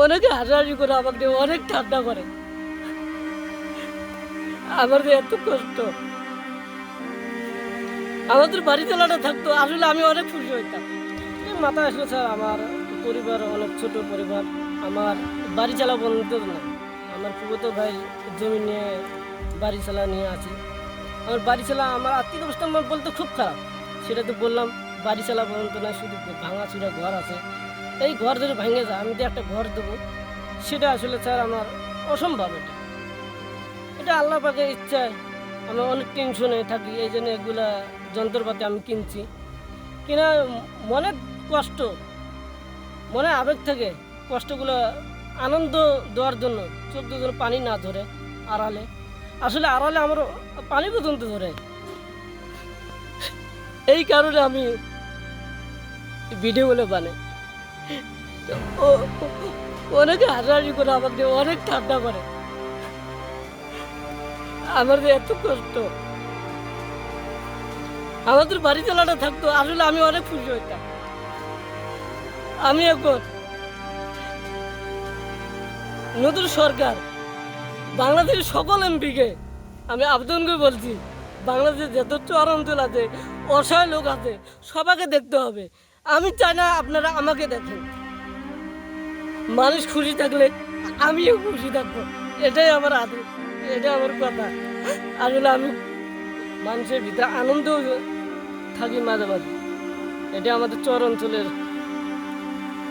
অনেকে হাসাহাসি করে আমাকে নিয়ে অনেক ঠান্ডা করে। আমার যে এত কষ্ট, আমাদের বাড়ি চালাটা থাকতো আসলে আমি অনেক খুশি হইতাম। মাথায় আসলো স্যার, আমার পরিবার অনেক ছোট পরিবার, আমার বাড়ি চালা বন্ধ না। আমার ফুফুতো ভাই জমি নিয়ে বাড়ি চালা নিয়ে আছে। আমার বাড়ি চালা, আমার আর্থিক অবস্থা আমার বলতে খুব খারাপ। সেটা তো বললাম, বাড়ি চালা বন্ধ না, শুধু ভাঙাচুরা ঘর আছে। এই ঘর যদি ভেঙে যায়, আমি তো একটা ঘর দেবো, সেটা আসলে স্যার আমার অসম্ভব। এটা এটা আল্লাহ পাকের ইচ্ছায় আমি অনেক টেনশনে থাকি। এই জন্য এগুলা যন্ত্রপাতি আমি কিনছি কিনা, মনে কষ্ট, মনে আবেগ থেকে কষ্টগুলো আনন্দ দেওয়ার জন্য চোখ দুজন পানি না ধরে আড়ালে, আসলে আড়ালে আমার পানি পর্যন্ত ধরে। এই কারণে আমি ভিডিওগুলো বানাই। ও অনেকে হাসাহাসি করে আমাকে নিয়ে অনেক ঠান্ডা করে। আমার যে এত কষ্ট, আমাদের বাড়ি চালাটা থাকতো আসলে আমি অনেক খুশি হইতাম। আমি এখন নতুন সরকার, বাংলাদেশের সকল এমপিকে আমি আবেদন করে বলছি, বাংলাদেশের যত চর অঞ্চল আছে, অসহায় লোক আছে, সবাইকে দেখতে হবে। আমি চাই না আপনারা আমাকে দেখেন। মানুষ খুশি থাকলে আমিও খুশি থাকবো, এটাই আমার আদর, এটাই আমার কথা। আসলে আমি মানুষের ভিতরে আনন্দ থাকি মাঝে মাঝে। এটা আমাদের চর অঞ্চলের